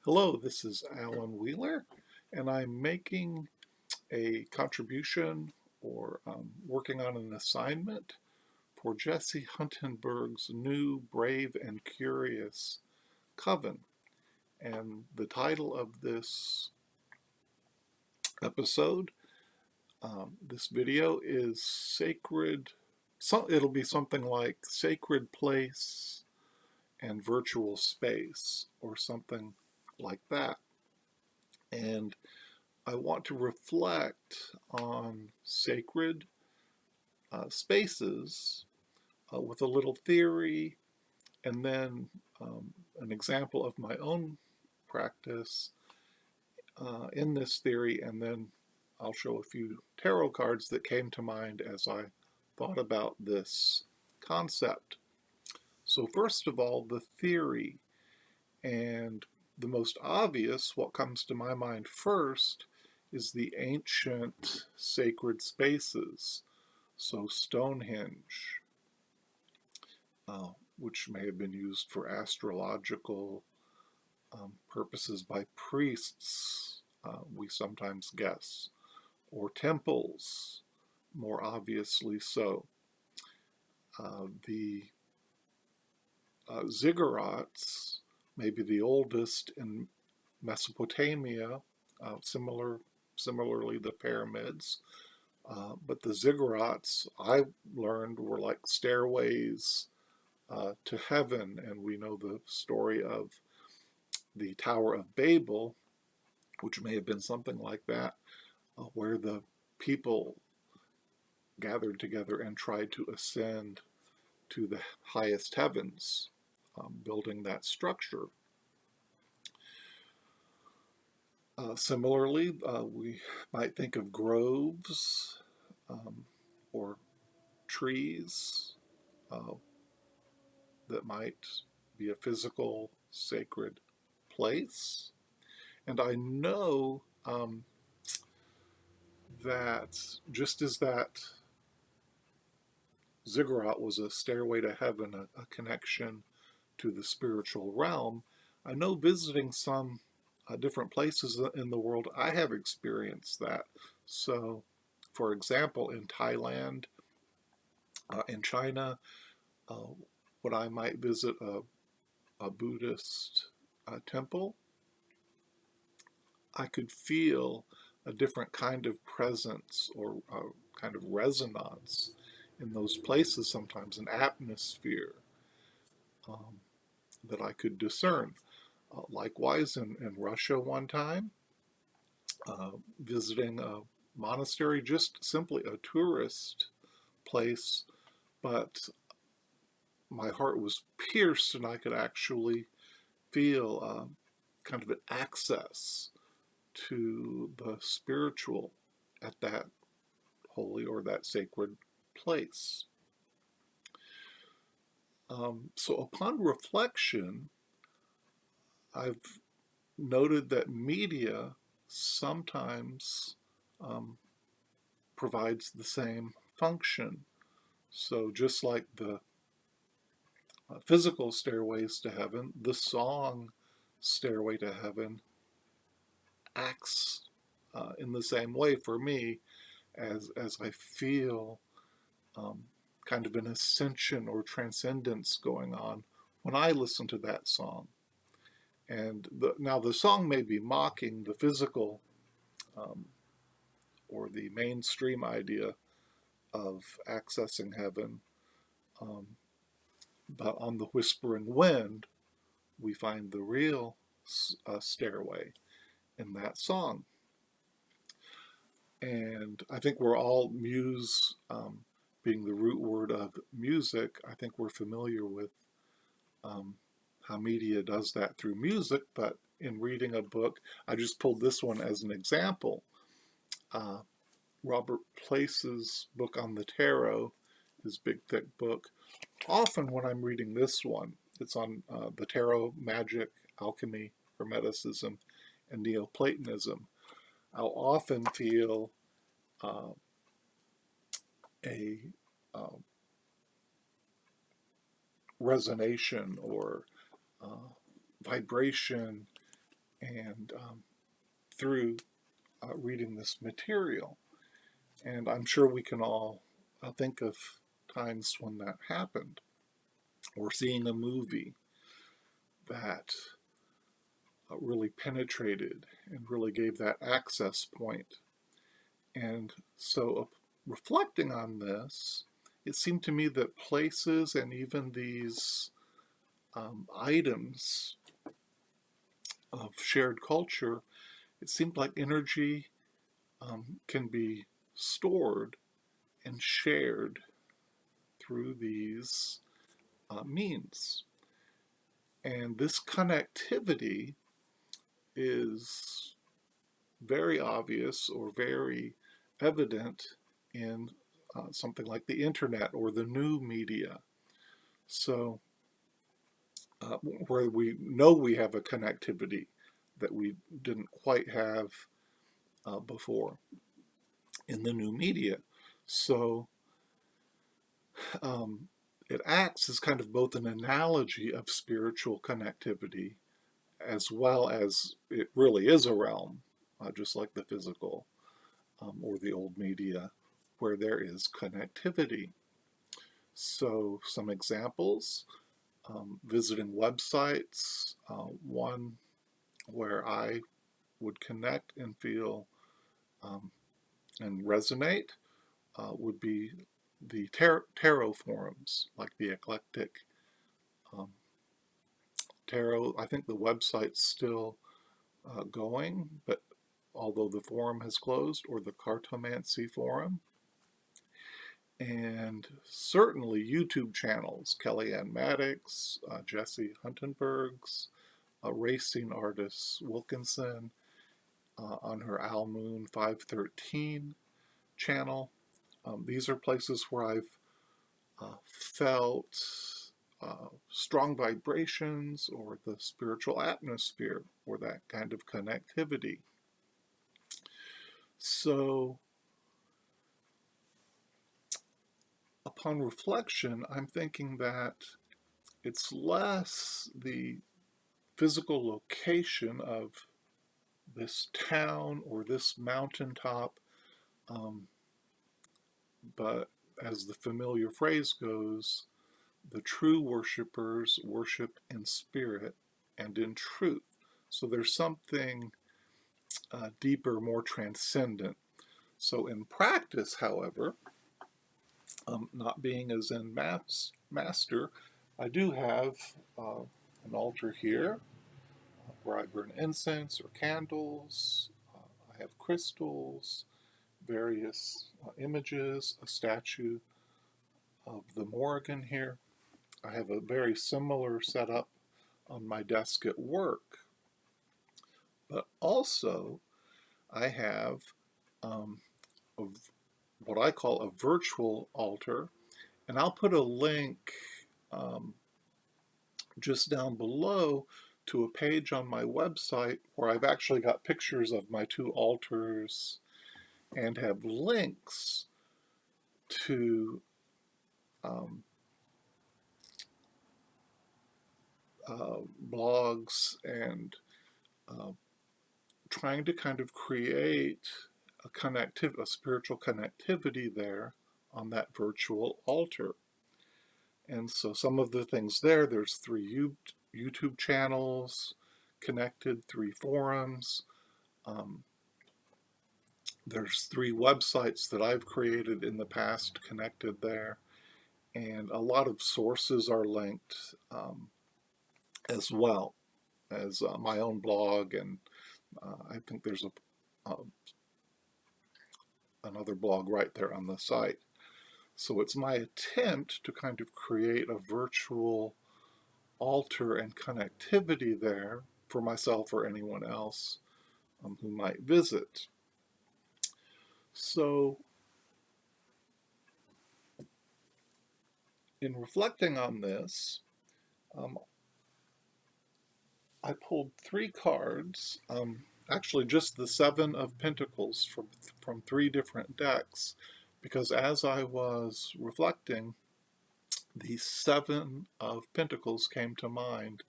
Hello, this is Alan Wheeler, and I'm making a contribution or working on an assignment for Jesse Huntenberg's new Brave and Curious Coven. And the title of this episode, this video is Sacred. It'll be something like Sacred Place and Virtual Space, or something like that. And I want to reflect on sacred spaces with a little theory, and then an example of my own practice in this theory, and then I'll show a few tarot cards that came to mind as I thought about this concept. So first of all, the theory, and the most obvious, what comes to my mind first, is the ancient sacred spaces. So Stonehenge, which may have been used for astrological purposes by priests, we sometimes guess, or temples, more obviously so. The ziggurats, maybe the oldest in Mesopotamia, similarly the pyramids. But the ziggurats, I learned, were like stairways to heaven, and we know the story of the Tower of Babel, which may have been something like that, where the people gathered together and tried to ascend to the highest heavens, building that structure. Similarly, we might think of groves or trees that might be a physical sacred place. And I know that just as that ziggurat was a stairway to heaven, a connection to the spiritual realm, I know visiting some different places in the world, I have experienced that. So, for example, in Thailand, in China, uh, when I might visit a Buddhist temple, I could feel a different kind of presence or kind of resonance in those places, sometimes an atmosphere um, that I could discern. Likewise, in Russia one time, visiting a monastery, just simply a tourist place, but my heart was pierced and I could actually feel kind of an access to the spiritual at that holy or that sacred place. So upon reflection, I've noted that media sometimes um, provides the same function. So just like the physical stairways to heaven, the song Stairway to Heaven acts in the same way for me as I feel um, kind of an ascension or transcendence going on when I listen to that song. And now the song may be mocking the physical um, or the mainstream idea of accessing heaven, um, but on the Whispering Wind, we find the real stairway in that song. And I think we're all muse, being the root word of music. I think we're familiar with um, how media does that through music, but in reading a book, I just pulled this one as an example. Uh, Robert Place's book on the tarot, his big thick book. Often when I'm reading this one, it's on the tarot, magic, alchemy, hermeticism, and Neoplatonism. I'll often feel uh, a uh, resonation or uh, vibration and through reading this material. And I'm sure we can all think of times when that happened, or seeing a movie that really penetrated and really gave that access point. And so, reflecting on this, it seemed to me that places and even these items of shared culture, it seemed like energy can be stored and shared through these means. And this connectivity is very obvious or very evident in something like the internet or the new media. So, where we know we have a connectivity that we didn't quite have before in the new media. So, it acts as kind of both an analogy of spiritual connectivity, as well as it really is a realm, just like the physical or the old media, where there is connectivity. So, some examples: visiting websites, one where I would connect and feel and resonate would be the tarot forums, like the Eclectic um, Tarot. I think the website's still going, but although the forum has closed, or the Cartomancy forum. And certainly YouTube channels, Kellyanne Maddox, Jesse Huntenberg's, racing artist Wilkinson on her Al Moon 513 channel. These are places where I've felt strong vibrations or the spiritual atmosphere or that kind of connectivity. So, upon reflection, I'm thinking that it's less the physical location of this town or this mountaintop, but as the familiar phrase goes, the true worshipers worship in spirit and in truth. So there's something deeper, more transcendent. So in practice, however, not being a Zen master, I do have an altar here where I burn incense or candles. I have crystals, various images, a statue of the Morrigan here. I have a very similar setup on my desk at work, but also I have a, what I call a virtual altar, and I'll put a link um, just down below to a page on my website where I've actually got pictures of my two altars and have links to blogs and trying to kind of create a spiritual connectivity there on that virtual altar. And so some of the things there's 3 YouTube channels connected, 3 forums. There's 3 websites that I've created in the past connected there. And a lot of sources are linked as well as my own blog. And I think there's another blog right there on the site. So it's my attempt to kind of create a virtual altar and connectivity there for myself or anyone else who might visit. So, in reflecting on this, I pulled 3 cards, actually just the 7 of Pentacles from 3 different decks, because as I was reflecting, the 7 of Pentacles came to mind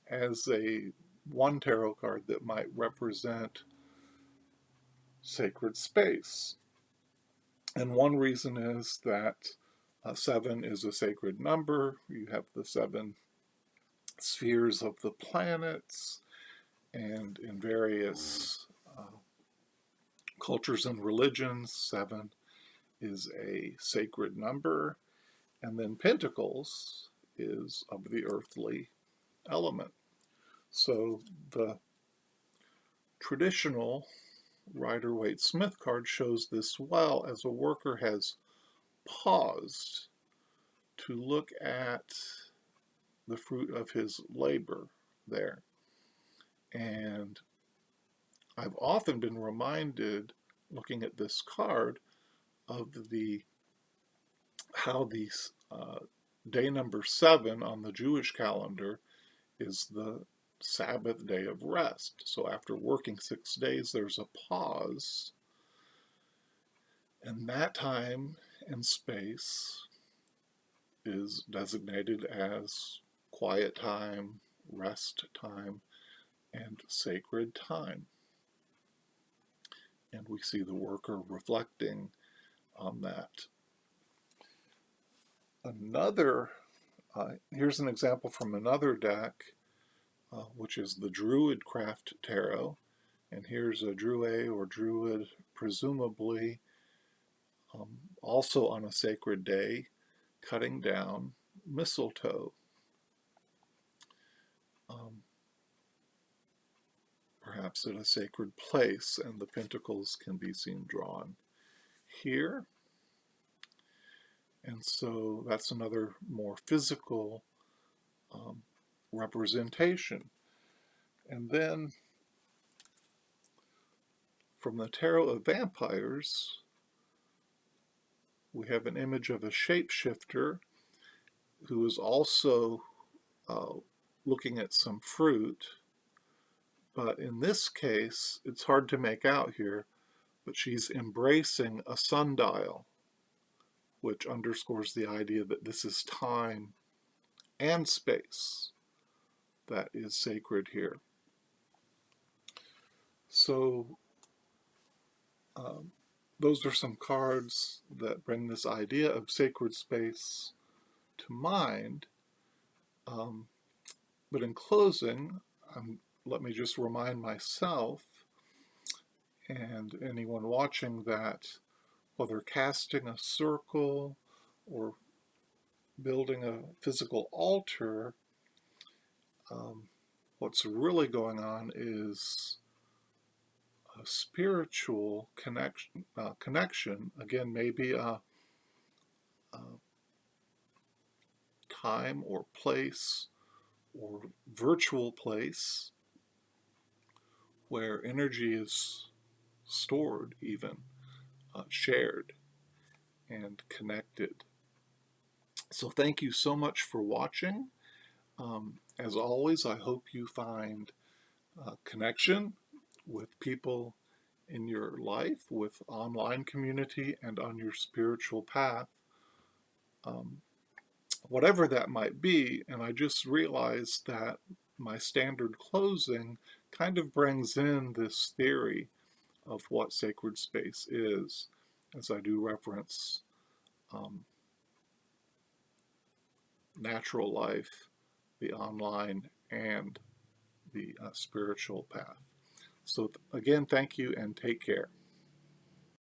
as a one tarot card that might represent sacred space. And one reason is that 7 is a sacred number. You have the 7 spheres of the planets, and in various cultures and religions, 7 is a sacred number. And then Pentacles is of the earthly element. So the traditional Rider-Waite-Smith card shows this well, as a worker has paused to look at the fruit of his labor there. And I've often been reminded, looking at this card, of how these day number 7 on the Jewish calendar is the Sabbath day of rest. So after working 6 days, there's a pause, and that time and space is designated as quiet time, rest time, and sacred time. And we see the worker reflecting on that. Here's an example from another deck, which is the Druidcraft Tarot. And here's a Druid or Druid, presumably also on a sacred day, cutting down mistletoe. Perhaps at a sacred place, and the pentacles can be seen drawn here. And so that's another more physical representation. And then from the Tarot of Vampires, we have an image of a shapeshifter who is also looking at some fruit. But in this case, it's hard to make out here, but she's embracing a sundial, which underscores the idea that this is time and space that is sacred here. So those are some cards that bring this idea of sacred space to mind. But in closing, let me just remind myself and anyone watching that whether casting a circle or building a physical altar, what's really going on is a spiritual connection. Again, maybe a time or place or virtual place where energy is stored, even shared and connected. So thank you so much for watching. As always, I hope you find connection with people in your life, with online community, and on your spiritual path, whatever that might be. And I just realized that my standard closing kind of brings in this theory of what sacred space is, as I do reference natural life, the online, and the spiritual path. So again, thank you and take care.